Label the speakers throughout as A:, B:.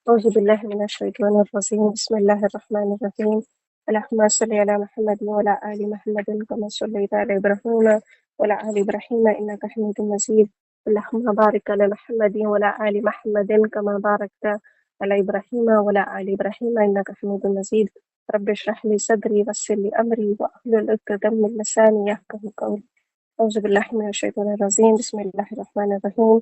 A: أعوذ بالله من الشيطان الرجيم بسم الله الرحمن الرحيم اللهم صل على محمد وعلى آل محمد كما صليت على إبراهيم وعلى آل إبراهيم إنك حميد مجيد اللهم بارك على محمد وعلى آل محمد كما باركت على إبراهيم وعلى آل إبراهيم إنك حميد مجيد رب اشرح لي صدري ويسر لي أمري واحلل عقدة من لساني يفقهوا قولي أعوذ بالله من الشيطان الرجيم بسم الله الرحمن الرحيم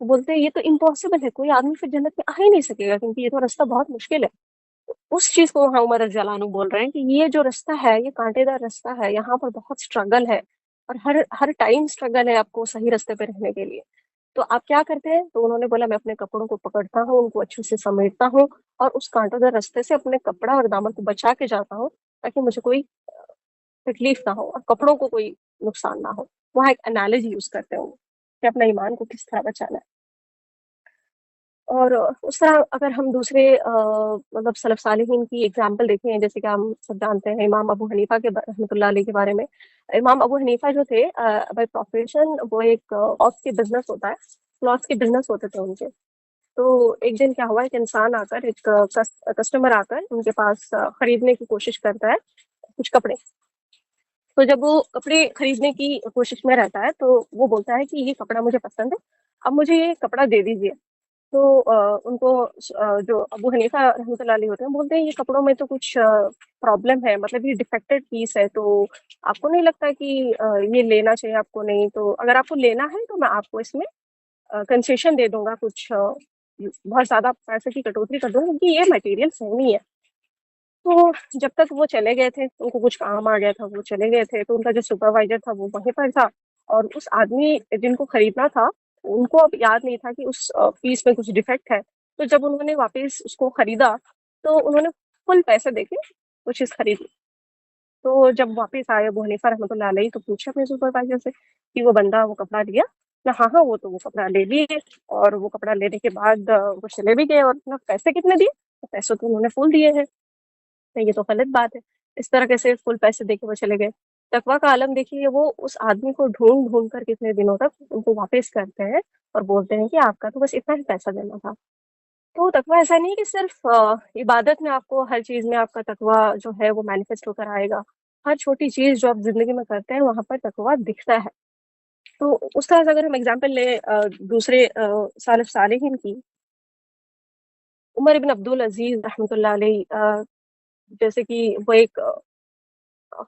A: وہ بولتے ہیں یہ تو امپاسبل ہے، کوئی آدمی پھر جنت میں آ ہی نہیں سکے گا کیونکہ یہ تو راستہ بہت مشکل ہے۔ اس چیز کو وہاں عمر رضی اللہ عنہ بول رہے ہیں کہ یہ جو راستہ ہے یہ کانٹے دار راستہ ہے، یہاں پر بہت اسٹرگل ہے، اور ہر ٹائم اسٹرگل ہے آپ کو صحیح راستے پہ رہنے کے لیے۔ تو آپ کیا کرتے ہیں؟ تو انہوں نے بولا میں اپنے کپڑوں کو پکڑتا ہوں، ان کو اچھے سے سمیٹتا ہوں، اور اس کانٹوں دار راستے سے اپنے کپڑا اور دامن کو بچا کے جاتا ہوں تاکہ مجھے کوئی تکلیف نہ ہو اور کپڑوں کو کوئی نقصان نہ ہو۔ وہاں ایک انالوجی یوز کرتے ہیں کہ اپنا ایمان کو کس طرح بچانا ہے۔ اور اس طرح اگر ہم دوسرے مطلب سلف صالحین کی اگزامپل دیکھیں، جیسے کہ ہم سب جانتے ہیں امام ابو حنیفہ کے رحمۃ اللہ علیہ کے بارے میں۔ امام ابو حنیفہ جو تھے بائی پروفیشن وہ ایک کلاتھ کے بزنس ہوتا ہے، کلاتھ کے بزنس ہوتے تھے ان کے۔ تو ایک دن کیا ہوا، ایک انسان آ کر، ایک کسٹمر آ کر ان کے پاس خریدنے کی کوشش کرتا ہے کچھ کپڑے۔ تو جب وہ کپڑے خریدنے کی کوشش میں رہتا ہے تو وہ بولتا ہے کہ یہ کپڑا مجھے پسند ہے، اب مجھے یہ کپڑا دے دیجیے۔ تو ان کو جو ابو حنیفہ رحمۃ اللہ علیہ ہوتے ہیں بولتے ہیں یہ کپڑوں میں تو کچھ پرابلم ہے، مطلب یہ ڈیفیکٹڈ پیس ہے، تو آپ کو نہیں لگتا کہ یہ لینا چاہیے آپ کو؟ نہیں، تو اگر آپ کو لینا ہے تو میں آپ کو اس میں کنسیشن دے دوں گا، کچھ بہت زیادہ پیسے کی کٹوتی کر دوں گا کیونکہ یہ مٹیریل صحیح ہے۔ تو جب تک وہ چلے گئے تھے، ان کو کچھ کام آ گیا تھا، وہ چلے گئے تھے، تو ان کا جو سپروائزر تھا وہ وہیں پر تھا، اور اس آدمی جن کو خریدنا تھا ان کو اب یاد نہیں تھا کہ اس پیس میں کچھ ڈیفیکٹ ہے۔ تو جب انہوں نے واپس اس کو خریدا تو انہوں نے فل پیسے دے کے وہ چیز خریدی۔ تو جب واپس آئے ابو حنیفہ رحمۃ اللہ علیہ تو پوچھا اپنے سپروائزر سے کہ وہ بندہ وہ کپڑا لیا؟ ہاں ہاں، وہ تو وہ کپڑا لے لیے، اور وہ کپڑا لینے کے بعد وہ چلے بھی گئے، اور اپنا پیسے کتنے دیے؟ پیسے تو انہوں نے فل دیے ہیں۔ یہ تو غلط بات ہے، اس طرح کیسے فل پیسے دے کے وہ چلے گئے؟ تقویٰ کا عالم دیکھیے، وہ اس آدمی کو ڈھونڈ ڈھونڈ کر کتنے دنوں تک ان کو واپس کرتے ہیں اور بولتے ہیں کہ آپ کا تو بس اتنا ہی پیسہ دینا تھا۔ تو تقویٰ ایسا نہیں کہ صرف عبادت میں آپ کو ہر چیز میں آپ کا تقویٰ جو ہے وہ مینیفیسٹ ہو کر آئے گا، ہر چھوٹی چیز جو آپ زندگی میں کرتے ہیں وہاں پر تقویٰ دکھتا ہے۔ تو اس طرح سے اگر ہم اگزامپل لیں دوسرے سلف صالحین کی، عمر بن عبد العزیز رحمۃ اللہ علیہ، جیسے کہ وہ ایک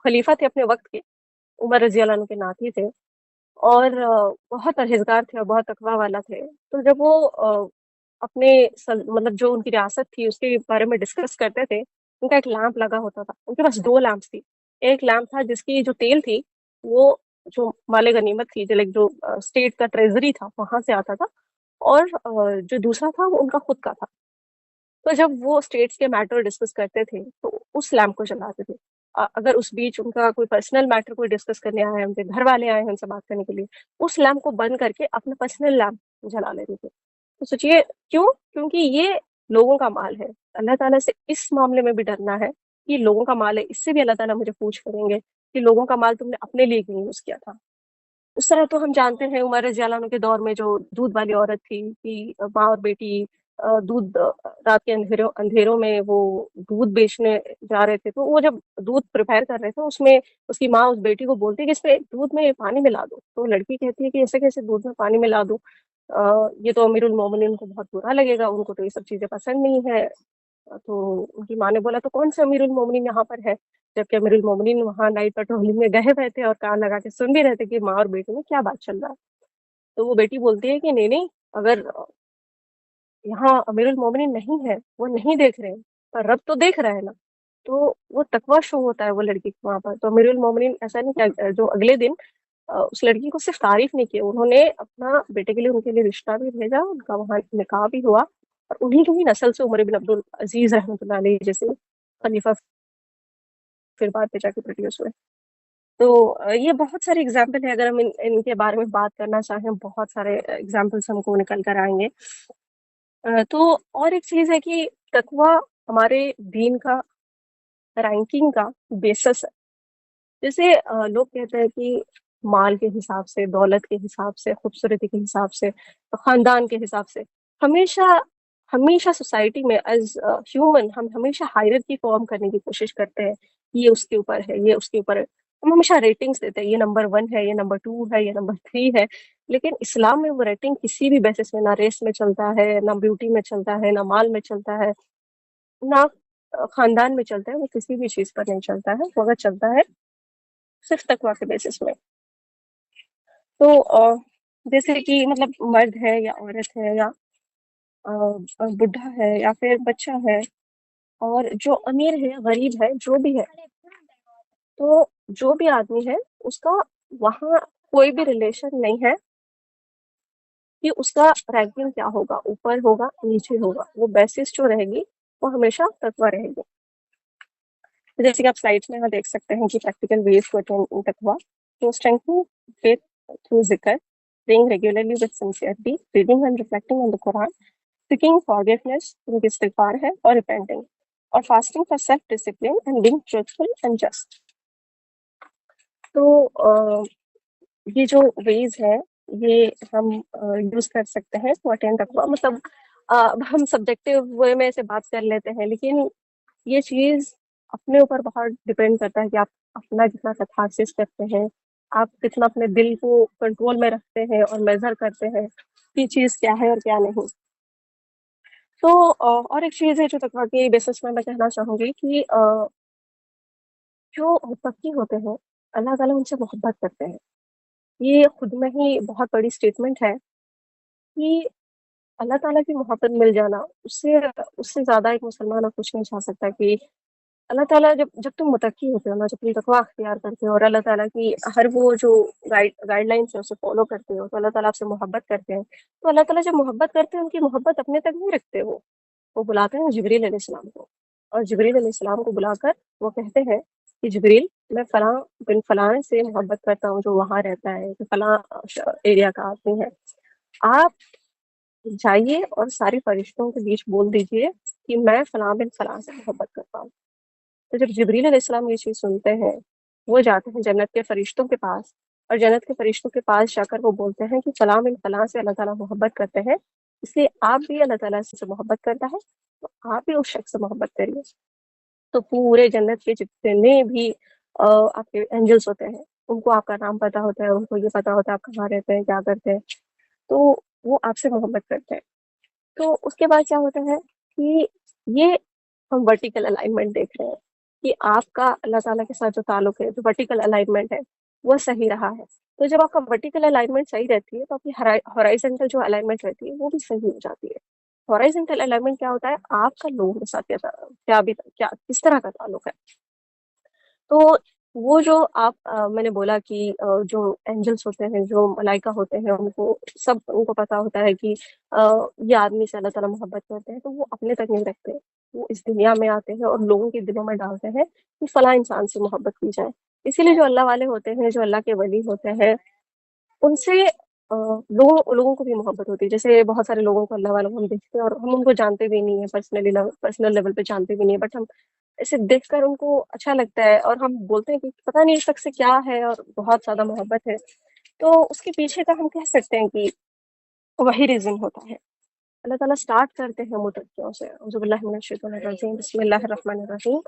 A: خلیفہ تھے اپنے وقت کے، عمر رضی اللہ عنہ کے ناتی تھے، اور بہت پرہیزگار تھے اور بہت تقویٰ والا تھے۔ تو جب وہ اپنے مطلب جو ان کی ریاست تھی اس کے بارے میں ڈسکس کرتے تھے، ان کا ایک لیمپ لگا ہوتا تھا، ان کے پاس دو لیمپس تھی۔ ایک لیمپ تھا جس کی جو تیل تھی وہ جو مال غنیمت تھی، جو اسٹیٹ کا ٹریزری تھا وہاں سے آتا تھا، اور جو دوسرا تھا وہ ان کا خود کا تھا۔ تو جب وہ اسٹیٹس کے میٹر ڈسکس کرتے تھے تو اس لیمپ کو جلاتے تھے۔ اگر اس بیچ ان کا کوئی پرسنل میٹر کوئی ڈسکس کرنے آئے ہیں، ان کے گھر والے آئے ہیں ان سے بات کرنے کے لیے، اس لیمپ کو بند کر کے اپنا پرسنل لیمپ جلا لیتے تھے۔ تو سوچئے کیوں؟ کیونکہ یہ لوگوں کا مال ہے، اللہ تعالیٰ سے اس معاملے میں بھی ڈرنا ہے کہ لوگوں کا مال ہے، اس سے بھی اللہ تعالیٰ مجھے پوچھ کریں گے کہ لوگوں کا مال تم نے اپنے لیے کیوں یوز کیا تھا۔ اس طرح تو ہم جانتے ہیں عمر رضی اللہ عنہ کے دور میں جو دودھ والی عورت تھی کہ ماں اور بیٹی دودھ رات کے اندھیروں میں وہ دودھ بیچنے جا رہے تھے، تو وہ جب دودھ پریپئر کر رہے تھے اس میں اس کی ماں اس بیٹی کو بولتی ہے کہ اس پہ دودھ میں پانی ملا دو، تو لڑکی کہتی ہے کہ ایسے کیسے دودھ میں پانی ملا دو، یہ تو امیر المومنین کو بہت برا لگے گا، ان کو تو یہ سب چیزیں پسند نہیں ہے۔ تو ان کی ماں نے بولا تو کون سے امیر المومنین یہاں پر ہے؟ جبکہ امیر المومنین وہاں نائٹ پیٹرولنگ میں گئے ہوئے تھے اور کان لگا کے سن بھی رہے تھے کہ ماں اور بیٹی میں کیا بات چل رہا ہے۔ تو وہ بیٹی بولتی ہے کہ نہیں نہیں، اگر یہاں امیر المومنین نہیں ہے، وہ نہیں دیکھ رہے ہیں، پر رب تو دیکھ رہا ہے نا۔ تو وہ تقویٰ شو ہوتا ہے وہ لڑکی کے وہاں پر۔ تو امیر المومنین ایسا نہیں کیا، جو اگلے دن اس لڑکی کو صرف تعریف نہیں کی، انہوں نے اپنا بیٹے کے لیے ان کے لیے رشتہ بھی بھیجا، ان کا وہاں نکاح بھی ہوا، اور انہیں کی ہی نسل سے عمر بن عبد العزیز رحمۃ اللہ علیہ جیسے خلیفہ پھر بعد میں جا کے پروڈیوس ہوئے۔ تو یہ بہت سارے اگزامپل ہیں، اگر ہم ان کے بارے میں بات کرنا چاہیں بہت سارے اگزامپلس ہم کو نکل کر آئیں گے۔ تو اور ایک چیز ہے کہ تقویٰ ہمارے دین کا رینکنگ کا بیسس ہے۔ جیسے لوگ کہتے ہیں کہ مال کے حساب سے، دولت کے حساب سے، خوبصورتی کے حساب سے، خاندان کے حساب سے، ہمیشہ ہمیشہ سوسائٹی میں ایز ہیومن ہم ہمیشہ ہائرارکی فارم کرنے کی کوشش کرتے ہیں، یہ اس کے اوپر ہے، یہ اس کے اوپر ہے، ہم ہمیشہ ریٹنگس دیتے ہیں، یہ نمبر 1 ہے، یہ نمبر 2 ہے، یہ نمبر 3 ہے۔ لیکن اسلام میں وہ ریٹنگ کسی بھی بیسس میں، نہ ریس میں چلتا ہے، نہ بیوٹی میں چلتا ہے، نہ مال میں چلتا ہے، نہ خاندان میں چلتا ہے، وہ کسی بھی چیز پر نہیں چلتا ہے، وہ اگر چلتا ہے صرف تقویٰ کے بیسس میں۔ تو جیسے کہ مطلب مرد ہے یا عورت ہے یا بوڑھا ہے یا پھر بچہ ہے، اور جو امیر ہے غریب ہے جو بھی ہے، تو جو بھی آدمی ہے اس کا وہاں کوئی بھی ریلیشن نہیں ہے کہ اس کا رینکنگ کیا ہوگا، اوپر ہوگا نیچے ہوگا، وہ بیسس جو رہے گی وہ ہمیشہ تقویٰ رہے گی۔ جیسے کہ آپ سلائڈس میں یہاں دیکھ سکتے ہیں کہ پریکٹیکل ویز ٹو اٹین تقویٰ، ٹو اسٹرینتھن فیتھ تھرو ذکر، praying regularly with sincerity, reading and reflecting on the Quran, seeking forgiveness جو کہ استغفار ہے، اور repenting، اور fasting for self discipline and being truthful and just۔ تو یہ جو ویز ہے یہ ہم یوز کر سکتے ہیں ٹو اٹین تقویٰ۔ مطلب اب ہم سبجیکٹیو وے میں سے بات کر لیتے ہیں، لیکن یہ چیز اپنے اوپر بہت ڈپینڈ کرتا ہے کہ آپ اپنا کتنا کتھارسس کرتے ہیں، آپ کتنا اپنے دل کو کنٹرول میں رکھتے ہیں اور میزر کرتے ہیں کہ چیز کیا ہے اور کیا نہیں۔ تو اور ایک چیز ہے جو تقویٰ کے بیسس میں کہنا چاہوں گی کہ جو متقی ہوتے ہیں اللہ تعالیٰ ان سے محبت کرتے ہیں۔ یہ خود میں ہی بہت بڑی اسٹیٹمنٹ ہے کہ اللہ تعالیٰ کی محبت مل جانا، اس سے زیادہ ایک مسلمان اور کچھ نہیں چاہ سکتا کہ اللہ تعالیٰ جب تم متقی ہوتے ہو نا، جب تم تقویٰ اختیار کرتے ہو اور اللہ تعالیٰ کی ہر وہ جو گائیڈ لائنس ہے اسے فالو کرتے ہو، تو اللہ تعالیٰ آپ سے محبت کرتے ہیں۔ تو اللہ تعالیٰ جب محبت کرتے ہیں ان کی محبت اپنے تک نہیں رکھتے، وہ بلاتے ہیں جبریل علیہ السلام کو، اور جبریل علیہ السلام کو بلا کر وہ کہتے ہیں کہ جبریل میں فلاں بن فلاں سے محبت کرتا ہوں جو وہاں رہتا ہے، کہ فلاں ایریا کا آدمی ہے، آپ جائیے اور سارے فرشتوں کے بیچ بول دیجئے کہ میں فلاں بن فلاں سے محبت کرتا ہوں۔ تو جب جبریل علیہ السلام یہ چیز سنتے ہیں، وہ جاتے ہیں جنت کے فرشتوں کے پاس، اور جنت کے فرشتوں کے پاس جا کر وہ بولتے ہیں کہ فلاں بن فلاں سے اللہ تعالیٰ محبت کرتے ہیں، اس لیے آپ بھی اللہ تعالیٰ سے محبت کرتا ہے تو آپ بھی اس شخص سے محبت کریے۔ تو پورے جنت کے جتنے بھی آپ کے اینجلس ہوتے ہیں ان کو آپ کا نام پتہ ہوتا ہے، ان کو یہ پتہ ہوتا ہے آپ کہاں رہتے ہیں، کیا کرتے ہیں، تو وہ آپ سے محبت کرتے ہیں۔ تو اس کے بعد کیا ہوتا ہے کہ یہ ہم ورٹیکل الائنمنٹ دیکھ رہے ہیں کہ آپ کا اللہ تعالیٰ کے ساتھ جو تعلق ہے، جو ورٹیکل الائنمنٹ ہے وہ صحیح رہا ہے۔ تو جب آپ کا ورٹیکل الائنمنٹ صحیح رہتی ہے تو آپ کی ہورائزنٹل جو الائنمنٹ رہتی ہے وہ بھی صحیح ہو جاتی ہے۔ ہورائزنٹل الائنمنٹ کیا ہوتا ہے؟ آپ کا لوگوں کے ساتھ کیا کس طرح کا تعلق ہے۔ تو وہ جو آپ میں نے بولا کہ جو اینجلس ہوتے ہیں، جو ملائکہ ہوتے ہیں، ان کو پتہ ہوتا ہے کہ یہ آدمی سے اللہ تعالیٰ محبت کرتے ہیں، تو وہ اپنے تک نہیں رکھتے، وہ اس دنیا میں آتے ہیں اور لوگوں کے دلوں میں ڈالتے ہیں کہ فلاں انسان سے محبت کی جائے۔ اسی لیے جو اللہ والے ہوتے ہیں، جو اللہ کے ولی ہوتے ہیں، ان سے لوگوں کو بھی محبت ہوتی ہے۔ جیسے بہت سارے لوگوں کو اللہ والوں کو ہم دیکھتے ہیں اور ہم ان کو جانتے بھی نہیں ہیں، پرسنل لیول پہ جانتے بھی نہیں ہیں، بٹ ہم اسے دیکھ کر ان کو اچھا لگتا ہے اور ہم بولتے ہیں کہ پتہ نہیں اس شخص سے کیا ہے اور بہت زیادہ محبت ہے۔ تو اس کے پیچھے کا ہم کہہ سکتے ہیں کہ وہی ریزن ہوتا ہے۔ اللہ تعالیٰ سٹارٹ کرتے ہیں متقیوں سے، اعوذ باللہ من الشیطان الرجیم، بسم اللہ الرحمن الرحیم،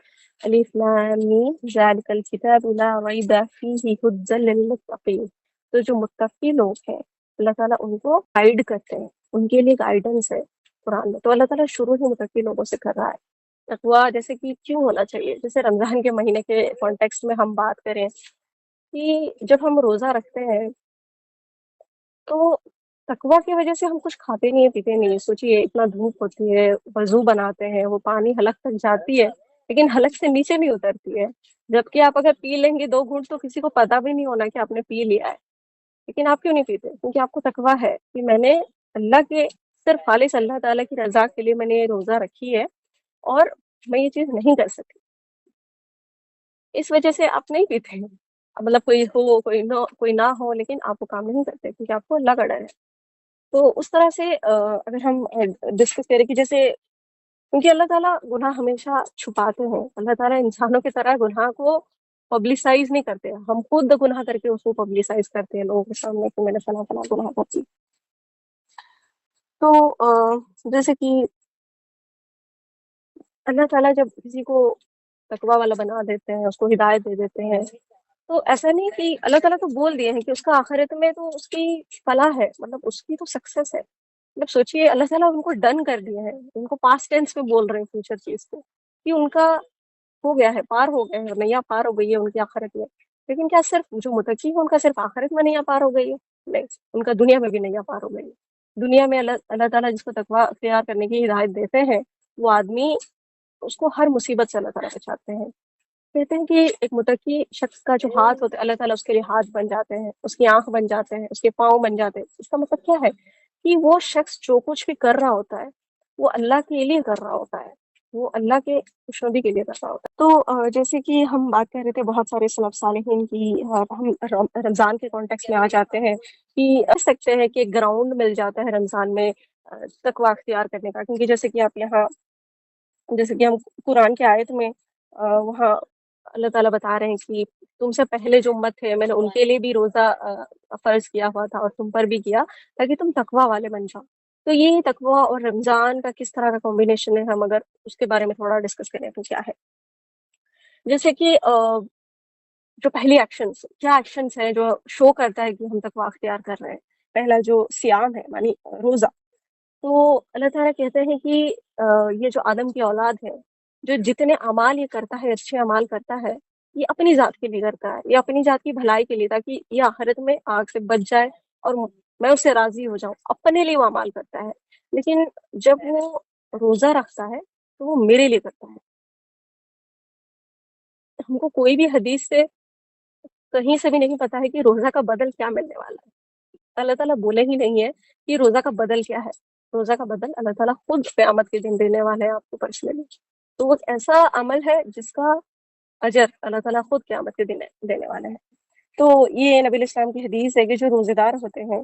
A: الف لام میم ذالک الکتاب لا ریب فیہ ھدی للمتقین۔ تو جو متقی لوگ ہیں اللہ تعالیٰ ان کو گائیڈ کرتے ہیں، ان کے لیے گائیڈنس ہے قرآن میں۔ تو اللہ تعالیٰ شروع ہی متقی لوگوں سے کر رہا ہے۔ تقویٰ جیسے کہ کیوں ہونا چاہیے، جیسے رمضان کے مہینے کے کانٹیکسٹ میں ہم بات کریں کہ جب ہم روزہ رکھتے ہیں تو تقویٰ کی وجہ سے ہم کچھ کھاتے نہیں ہیں، پیتے نہیں ہیں۔ سوچیے اتنا دھوپ ہوتی ہے، وضو بناتے ہیں، وہ پانی حلق تک جاتی ہے لیکن حلق سے نیچے نہیں اترتی ہے، جبکہ آپ اگر پی لیں گے 2 گھونٹ تو کسی کو پتہ بھی نہیں ہونا کہ آپ نے پی لیا ہے، لیکن آپ کیوں نہیں پیتے؟ کیونکہ آپ کو تقویٰ ہے کہ میں نے اللہ کے صرف خالص اللہ تعالیٰ کی رضا کے لیے میں نے یہ روزہ رکھی ہے اور میں یہ چیز نہیں کر سکتی، اس وجہ سے آپ نہیں پیتے ہیں۔ مطلب کوئی نہ ہو لیکن آپ وہ کام نہیں کرتے کیونکہ آپ کو اللہ کا ڈر ہے۔ تو اس طرح سے اگر ہم ڈسکس کریں کہ جیسے، کیونکہ اللہ تعالیٰ گناہ ہمیشہ چھپاتے ہیں، اللہ تعالیٰ انسانوں کی طرح گناہ کو پبلسائز نہیں کرتے، ہم خود گناہ کر کے اس کو پبلسائز کرتے ہیں لوگوں کے سامنے کہ میں نے فلاں فلاں گناہ کر دی۔ تو جیسے کہ اللہ تعالیٰ جب کسی کو تقویٰ والا بنا دیتے ہیں، اس کو ہدایت دے دیتے ہیں، تو ایسا نہیں کہ اللہ تعالیٰ تو بول دیے ہیں کہ اس کا آخرت میں تو اس کی فلاح ہے، مطلب اس کی تو سکسیس ہے۔ مطلب سوچئے اللہ تعالیٰ ان کو ڈن کر دیا ہے، ان کو پاسٹ ٹینس میں بول رہے ہیں فیوچر چیز کو کہ ان کا ہو گیا ہے، پار ہو گئے ہیں، نیا پار ہو گئی ہے ان کی آخرت میں۔ لیکن کیا صرف جو متقی ہیں ان کا صرف آخرت میں نیا پار ہو گئی ہے؟ نہیں، ان کا دنیا میں بھی نہیں پار ہو گئی۔ دنیا میں اللہ تعالیٰ جس کو تقویٰ اختیار کرنے کی ہدایت دیتے ہیں، وہ آدمی اس کو ہر مصیبت سے اللہ تعالیٰ بچاتے ہیں۔ کہتے ہیں کہ ایک متقی شخص کا جو ہاتھ ہوتا ہے، اللہ تعالیٰ اس کے لیے ہاتھ بن جاتے ہیں، اس کی آنکھ بن جاتے ہیں، اس کے پاؤں بن جاتے ہیں۔ اس کا مطلب کیا ہے کہ وہ شخص جو کچھ بھی کر رہا ہوتا ہے وہ اللہ کے لیے کر رہا ہوتا ہے، وہ اللہ کے خوشنودی کے لیے کر رہا ہوتا ہے۔ تو جیسے کہ ہم بات کر رہے تھے بہت سارے سلف صالحین کی، ہم رمضان کے کانٹیکس میں آ جاتے ہیں کہ کر سکتے ہیں کہ گراؤنڈ مل جاتا ہے رمضان میں تقویٰ اختیار کرنے کا، کیونکہ جیسے کہ آپ یہاں، جیسے کہ ہم قرآن کی آیت میں وہاں اللہ تعالیٰ بتا رہے ہیں کہ تم سے پہلے جو امت تھے میں نے ان کے لیے بھی روزہ فرض کیا ہوا تھا اور تم پر بھی کیا، تاکہ تم تقویٰ والے بن جاؤ۔ تو یہ تقویٰ اور رمضان کا کس طرح کا کمبینیشن ہے، ہم اگر اس کے بارے میں تھوڑا ڈسکس کریں تو کیا ہے، جیسے کہ جو پہلی ایکشنز، کیا ایکشنز ہیں جو شو کرتا ہے کہ ہم تقویٰ اختیار کر رہے ہیں۔ پہلا جو سیام ہے، یعنی روزہ، تو اللہ تعالیٰ کہتے ہیں کہ یہ جو آدم کی اولاد ہے، جو جتنے اعمال یہ کرتا ہے، اچھے اعمال کرتا ہے، یہ اپنی ذات کے لیے کرتا ہے، یہ اپنی ذات کی بھلائی کے لیے، تاکہ یہ آخرت میں آگ سے بچ جائے اور میں اس سے راضی ہو جاؤں، اپنے لیے وہ اعمال کرتا ہے۔ لیکن جب وہ روزہ رکھتا ہے تو وہ میرے لیے کرتا ہے۔ ہم کو کوئی بھی حدیث سے کہیں سے بھی نہیں پتا ہے کہ روزہ کا بدل کیا ملنے والا ہے۔ اللہ تعالیٰ بولے ہی نہیں ہے کہ روزہ کا بدل کیا ہے۔ روزہ کا بدل اللہ تعالیٰ خود قیامت کے دن دینے والے ہیں آپ کو پرسنلی۔ تو وہ ایسا عمل ہے جس کا اجر اللہ تعالیٰ خود قیامت کے دن دینے والے ہیں۔ تو یہ نبی الاسلام کی حدیث ہے کہ جو روزے دار ہوتے ہیں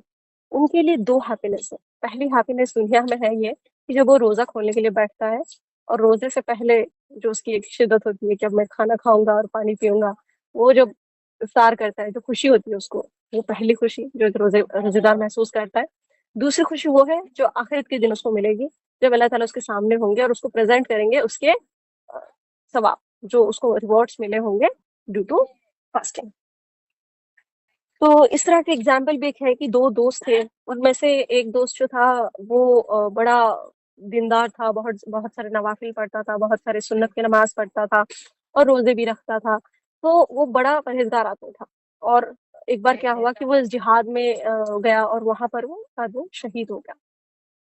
A: ان کے لیے دو ہیپینس ہے۔ پہلی ہیپینس دنیا میں ہے یہ کہ جب وہ روزہ کھولنے کے لیے بیٹھتا ہے اور روزے سے پہلے جو اس کی ایک شدت ہوتی ہے کہ اب میں کھانا کھاؤں گا اور پانی پیوں گا، وہ جب افطار کرتا ہے جو خوشی ہوتی ہے اس کو، وہ پہلی خوشی جو ایک روزے دار محسوس کرتا ہے۔ دوسری خوشی وہ ہے جو آخرت کے دن اس کو ملے گی، جب اللہ تعالیٰ اس کے سامنے ہوں گے اور اس کو پریزنٹ کریں گے اس کے ثواب، جو اس کو ریوارڈز ملے ہوں گے ڈیو ٹو فاسٹنگ۔ تو اس طرح کے ایگزامپل بھی ایک ہے کہ دو دوست تھے، ان میں سے ایک دوست جو تھا وہ بڑا دیندار تھا، بہت سارے نوافل پڑھتا تھا، بہت سارے سنت کی نماز پڑھتا تھا اور روزے بھی رکھتا تھا، تو وہ بڑا پرہیزگار آدمی تھا۔ اور ایک بار کیا ہوا کہ وہ اس جہاد میں گیا اور وہاں پر وہ شہید ہو گیا۔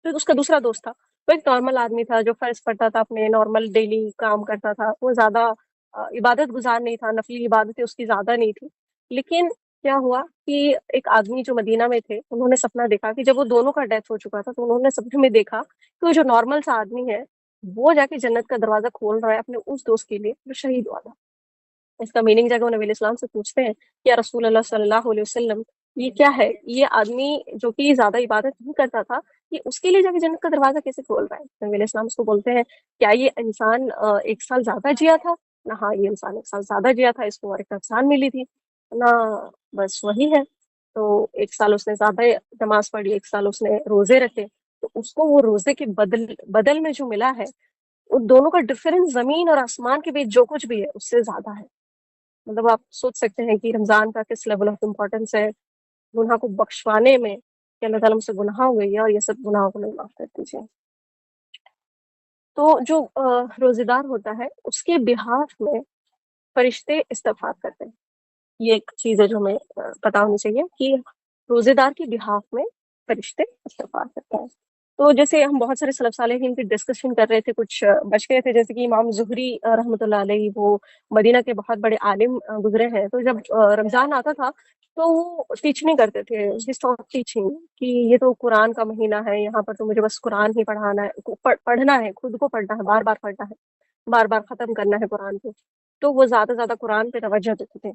A: تو اس کا دوسرا دوست تھا، وہ ایک نارمل آدمی تھا جو فرض پڑھتا تھا، اپنے نارمل ڈیلی کام کرتا تھا، وہ زیادہ عبادت گزار نہیں تھا، نفلی عبادتیں اس کی زیادہ نہیں تھی۔ لیکن کیا ہوا کہ ایک آدمی جو مدینہ میں تھے، انہوں نے سپنا دیکھا کہ جب وہ دونوں کا ڈیتھ ہو چکا تھا تو انہوں نے سپنے میں دیکھا کہ وہ جو نارمل سا آدمی ہے وہ جا کے جنت کا دروازہ کھول رہا ہے اپنے اس دوست کے لیے جو شہید ہوا تھا۔ اس کا میننگ جا کے وہ نبی علیہ السلام سے پوچھتے ہیں کہ یا رسول اللہ صلی اللہ علیہ وسلم، یہ کیا ہے؟ یہ آدمی جو کہ زیادہ عبادت نہیں کرتا تھا، یہ اس کے لیے جا کے جنت کا دروازہ کیسے کھول رہا ہے؟ نبی علیہ السلام اس کو بولتے ہیں کیا یہ انسان 1 سال زیادہ جیا تھا؟ نہ ہاں، یہ انسان 1 سال زیادہ جیا تھا، اس کو اور ایک افسان ملی تھی نہ، بس وہی ہے۔ تو 1 سال اس نے زیادہ نماز پڑھی، 1 سال اس نے روزے رکھے، تو اس کو وہ روزے کے بدل میں جو ملا ہے، ان دونوں کا ڈفرنس زمین اور آسمان کے بیچ جو کچھ بھی ہے اس سے زیادہ ہے۔ مطلب آپ سوچ سکتے ہیں کہ رمضان کا کس لیول آف امپورٹنس ہے گناہ کو بخشوانے میں، کہ اللہ تعالیٰ مجھ سے گناہ ہو گئی ہے اور یہ سب گناہوں کو نہیں معاف کر دیجیے۔ تو جو روزے دار ہوتا ہے اس کے بہاف میں فرشتے استغفار کرتے ہیں۔ یہ ایک چیز ہے جو ہمیں پتا ہونی چاہیے کہ روزے دار کے بہاف میں فرشتے استغفار کرتے ہیں۔ تو جیسے ہم بہت سارے سلف صالحین کی ڈسکشن کر رہے تھے، کچھ بچ گئے تھے، جیسے کہ امام زہری رحمۃ اللہ علیہ، وہ مدینہ کے بہت بڑے عالم گزرے ہیں۔ تو جب رمضان آتا تھا تو وہ ٹیچ نہیں کرتے تھے، ٹیچنگ کہ یہ تو قرآن کا مہینہ ہے، یہاں پر تو مجھے بس قرآن ہی پڑھنا ہے، خود کو پڑھنا ہے، بار بار پڑھنا ہے، بار بار ختم کرنا ہے قرآن کو۔ تو وہ زیادہ سے زیادہ قرآن پہ توجہ دیتے تھے۔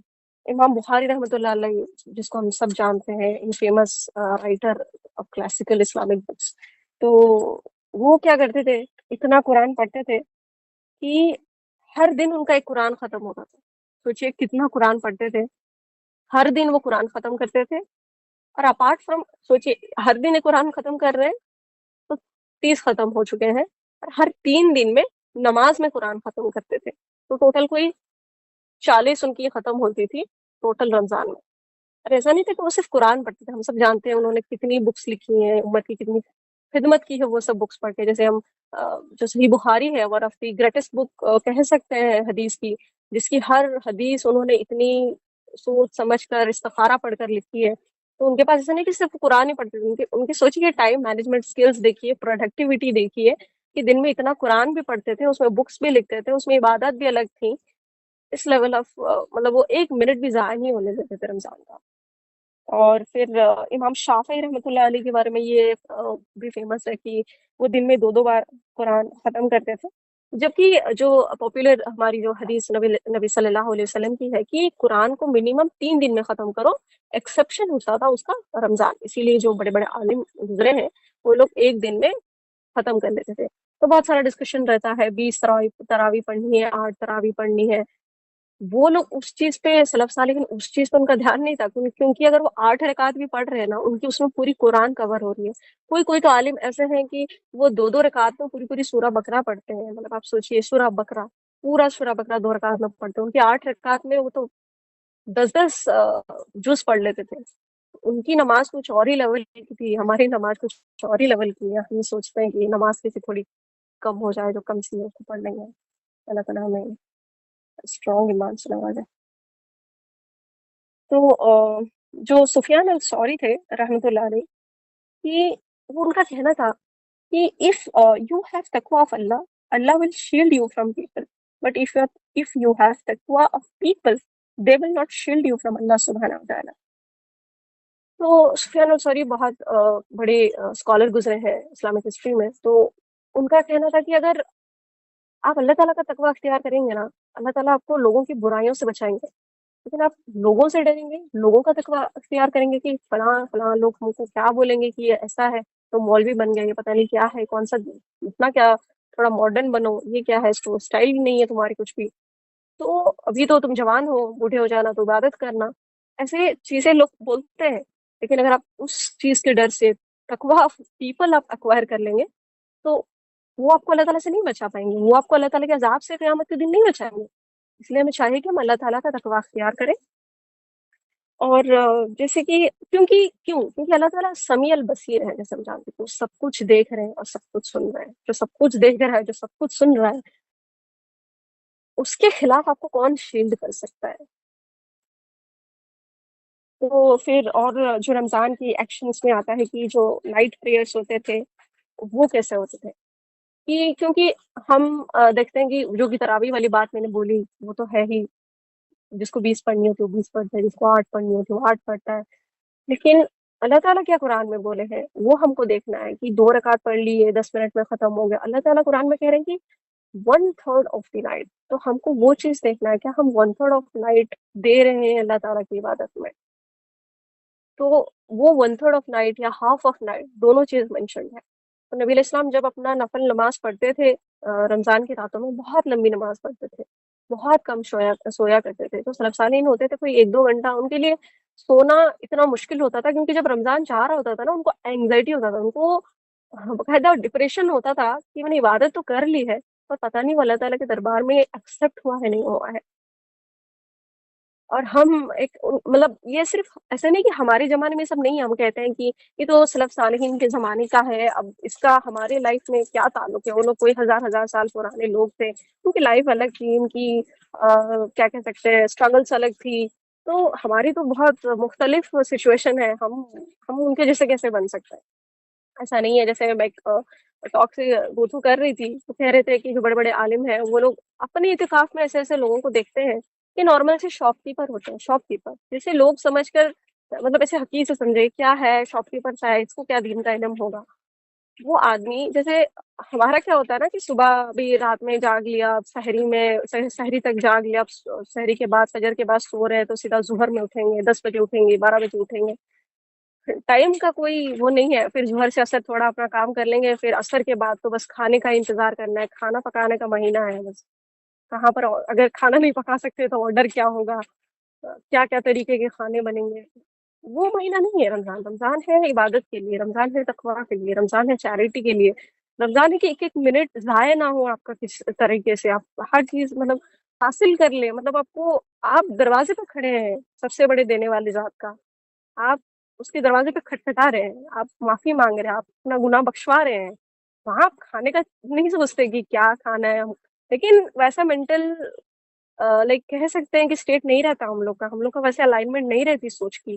A: امام بخاری رحمۃ اللہ علیہ، جس کو ہم سب جانتے ہیں، ان famous writer of classical Islamic books, تو وہ کیا کرتے تھے، اتنا قرآن پڑھتے تھے کہ ہر دن ان کا ایک قرآن ختم ہوتا تھا۔ سوچئے کتنا قرآن پڑھتے تھے، ہر دن وہ قرآن ختم کرتے تھے۔ اور اپارٹ فرام، سوچئے ہر دن ایک قرآن ختم کر رہے ہیں تو 30 ختم ہو چکے ہیں، اور ہر 3 دن میں نماز میں قرآن ختم کرتے تھے، تو ٹوٹل کوئی 40 ان کی ختم ہوتی تھی ٹوٹل رمضان میں۔ اور ایسا نہیں تھا کہ وہ صرف قرآن پڑھتے تھے، ہم سب جانتے ہیں انہوں نے کتنی بکس لکھی ہیں، امت کی کتنی خدمت کی ہے وہ سب بکس پڑھ کے۔ جیسے ہم جو صحیح بخاری ہے، ون آف دی گریٹسٹ بک کہہ سکتے ہیں حدیث کی، جس کی ہر حدیث انہوں نے اتنی سوچ سمجھ کر استخارہ پڑھ کر لکھی ہے۔ تو ان کے پاس ایسا نہیں کہ صرف قرآن ہی پڑھتے تھے، ان کی سوچیے ٹائم مینجمنٹ اسکلس دیکھیے، پروڈکٹیوٹی دیکھیے، کہ دن میں اتنا قرآن بھی پڑھتے تھے، اس میں بکس بھی لکھتے تھے، اس میں عبادت بھی الگ تھی، اس لیول آف مطلب وہ ایک منٹ بھی ضائع نہیں ہونے دیتے تھے رمضان کا۔ اور پھر امام شافعی رحمۃ اللہ علیہ کے بارے میں یہ بھی فیمس ہے کہ وہ دن میں دو دو بار قرآن ختم کرتے تھے، جبکہ جو پاپولر ہماری جو حدیث نبی صلی اللہ علیہ وسلم کی ہے کہ قرآن کو منیمم 3 دن میں ختم کرو، ایکسیپشن ہوتا تھا اس کا رمضان، اسی لیے جو بڑے بڑے عالم گزرے ہیں وہ لوگ ایک دن میں ختم کر لیتے تھے۔ تو بہت سارا ڈسکشن رہتا ہے، 20 تراویح پڑھنی ہے، 8 تراویح پڑھنی ہے، وہ لوگ اس چیز پہ سلف صالحین اس چیز پہ ان کا دھیان نہیں تھا، کیونکہ اگر وہ 8 رکعت بھی پڑھ رہے ہیں نا، ان کی اس میں پوری قرآن کور ہو رہی ہے۔ کوئی کوئی تو عالم ایسے ہیں کہ وہ دو دو رکعت میں پوری پوری سورہ بقرہ پڑھتے ہیں، مطلب آپ سوچئے سورہ بقرہ، پورا سورہ بقرہ 2 رکعت میں پڑھتے ہیں، ان کی 8 رکعت میں وہ تو 10 10 جز پڑھ لیتے تھے۔ ان کی نماز کچھ اور ہی لیول کی تھی، ہماری نماز کچھ اور ہی لیول کی ہے۔ ہم سوچتے ہیں کہ نماز کسی تھوڑی کم ہو جائے، جو کم سی ہے اس کو پڑھ لیں گے۔ اللہ تعالیٰ ہمیں اسٹرانگ ایمان سے نوازے۔ تو جو سفیان الثوری تھے رحمۃ اللہ علیہ، کہ وہ ان کا کہنا تھا کہ if you have taqwa of Allah, Allah will shield you from people. But if you have taqwa of people, they will not shield you from Allah subhanahu wa ta'ala. تو سفیان الثوری بہت بڑے اسکالر گزرے ہیں اسلامک ہسٹری میں، تو ان کا کہنا تھا کہ اگر آپ اللہ تعالیٰ کا تقوی اختیار کریں گے نا، اللہ تعالیٰ آپ کو لوگوں کی برائیوں سے بچائیں گے، لیکن آپ لوگوں سے ڈریں گے، لوگوں کا تقوی اختیار کریں گے کہ فلاں فلاں لوگ ہم کو کیا بولیں گے کہ یہ ایسا ہے، تو مولوی بن گئے، یہ پتہ نہیں کیا ہے، کون سا اتنا کیا، تھوڑا ماڈرن بنو، یہ کیا ہے، اسٹائل نہیں ہے تمہاری کچھ بھی، تو ابھی تو تم جوان ہو، بوڑھے ہو جانا تو عبادت کرنا، ایسے چیزیں لوگ بولتے ہیں۔ لیکن اگر آپ اس چیز کے ڈر سے تقوی آف پیپل آپ ایکوائر کر لیں گے، تو وہ آپ کو اللہ تعالیٰ سے نہیں بچا پائیں گے، وہ آپ کو اللہ تعالیٰ کے عذاب سے قیامت کے دن نہیں بچائیں گے۔ اس لیے ہمیں چاہیے کہ ہم اللہ تعالیٰ کا تقوی اختیار کریں، اور جیسے کہ کیونکہ اللہ تعالیٰ سمیع البصیر ہے، جیسے ہم جانتے ہیں وہ سب کچھ دیکھ رہے ہیں اور سب کچھ سن رہے ہیں، جو سب کچھ دیکھ رہا ہے، جو سب کچھ سن رہا ہے، اس کے خلاف آپ کو کون شیلڈ کر سکتا ہے؟ تو پھر اور جو رمضان کی ایکشنز میں آتا ہے کہ جو نائٹ پریئرس ہوتے تھے وہ کیسے ہوتے تھے، کہ کیونکہ ہم دیکھتے ہیں کہ جو بھی تراویح والی بات میں نے بولی وہ تو ہے ہی، جس کو 20 پڑھنی ہوتی ہے وہ 20 پڑھتا ہے، جس کو 8 پڑھنی ہوتی ہے وہ 8 پڑھتا ہے، لیکن اللہ تعالیٰ کیا قرآن میں بولے ہیں وہ ہم کو دیکھنا ہے، کہ 2 رکعت پڑھ لیے 10 منٹ میں ختم ہو گیا، اللہ تعالیٰ قرآن میں کہہ رہے ہیں کہ 1/3 آف دی نائٹ، تو ہم کو وہ چیز دیکھنا ہے کہ ہم 1/3 آف نائٹ دے رہے ہیں اللہ تعالیٰ کی عبادت میں، تو وہ 1/3 آف نائٹ یا ہاف آف نائٹ دونوں چیز مینشنڈ ہے۔ تو نبی علیہ السلام جب اپنا نفل نماز پڑھتے تھے رمضان کی راتوں میں بہت لمبی نماز پڑھتے تھے، بہت کم سویا کرتے تھے، جو سلف صالحین ہوتے تھے کوئی 1 2 گھنٹہ ان کے لیے سونا اتنا مشکل ہوتا تھا، کیونکہ جب رمضان چاہ رہا ہوتا تھا نا ان کو اینگزائٹی ہوتا تھا، ان کو باقاعدہ ڈپریشن ہوتا تھا کہ میں نے عبادت تو کر لی ہے پر پتہ نہیں وہ اللہ تعالیٰ کے دربار میں ایکسیپٹ ہوا ہے نہیں ہوا ہے۔ اور ہم ایک مطلب یہ صرف ایسا نہیں کہ ہمارے زمانے میں سب نہیں ہے، ہم کہتے ہیں کہ یہ تو سلف صالحین کے زمانے کا ہے، اب اس کا ہمارے لائف میں کیا تعلق ہے، وہ لوگ کوئی ہزار ہزار سال پرانے لوگ تھے، ان کی لائف الگ تھی، ان کی کیا کہہ سکتے ہیں اسٹرگلس الگ تھی، تو ہماری تو بہت مختلف سچویشن ہے، ہم ان کے جیسے کیسے بن سکتے ہیں؟ ایسا نہیں ہے۔ جیسے میں ٹاک سے گو تھرو کر رہی تھی تو کہہ رہے تھے کہ جو بڑے بڑے عالم ہیں وہ لوگ اپنے اتفاق میں ایسے ایسے لوگوں کو دیکھتے ہیں کہ نارمل سے شاپ کیپر ہوتے ہیں، شاپ کیپر جیسے لوگ سمجھ کر مطلب ایسے حقیق سے سمجھے کیا ہے شاپ کیپر کا ہے، اس کو کیا دین کا علم ہوگا، وہ آدمی جیسے ہمارا کیا ہوتا ہے نا کہ صبح بھی رات میں جاگ لیا، سحری میں سحری تک جاگ لیا، سحری کے بعد فجر کے بعد سو رہے تو سیدھا ظہر میں اٹھیں گے، 10 بجے اٹھیں گے، 12 بجے اٹھیں گے، ٹائم کا کوئی وہ نہیں ہے، پھر ظہر سے اثر تھوڑا اپنا کام کر لیں گے، پھر اثر کے بعد تو بس کھانے کا انتظار کرنا ہے، کھانا پکانے کا مہینہ ہے بس، کہاں پر اگر کھانا نہیں پکا سکتے تو آرڈر کیا ہوگا، کیا کیا طریقے کے کھانے بنیں گے، وہ مہینہ نہیں ہے رمضان۔ رمضان ہے عبادت کے لیے، رمضان ہے تقویٰ کے لیے، رمضان ہے چیریٹی کے لیے، رمضان ہے کہ ایک ایک منٹ ضائع نہ ہو آپ کا کس طریقے سے، آپ ہر چیز مطلب حاصل کر لیں، مطلب آپ دروازے پہ کھڑے ہیں سب سے بڑے دینے والے ذات کا، آپ اس کے دروازے پہ کھٹکھٹا رہے ہیں، آپ معافی مانگ رہے ہیں، آپ اپنا گناہ بخشوا رہے ہیں، وہاں آپ کھانے کا نہیں سوچتے کہ کیا کھانا ہے، لیکن ویسا مینٹل لائک کہہ سکتے ہیں کہ اسٹیٹ نہیں رہتا ہم لوگ کا ویسے الائنمنٹ نہیں رہتی سوچ کی،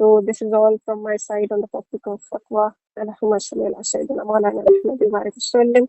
A: So this is all from my side on the topic of taqwa. Allahumma salli ala sayyidina Mawlana Muhammad wa barik wa sallim.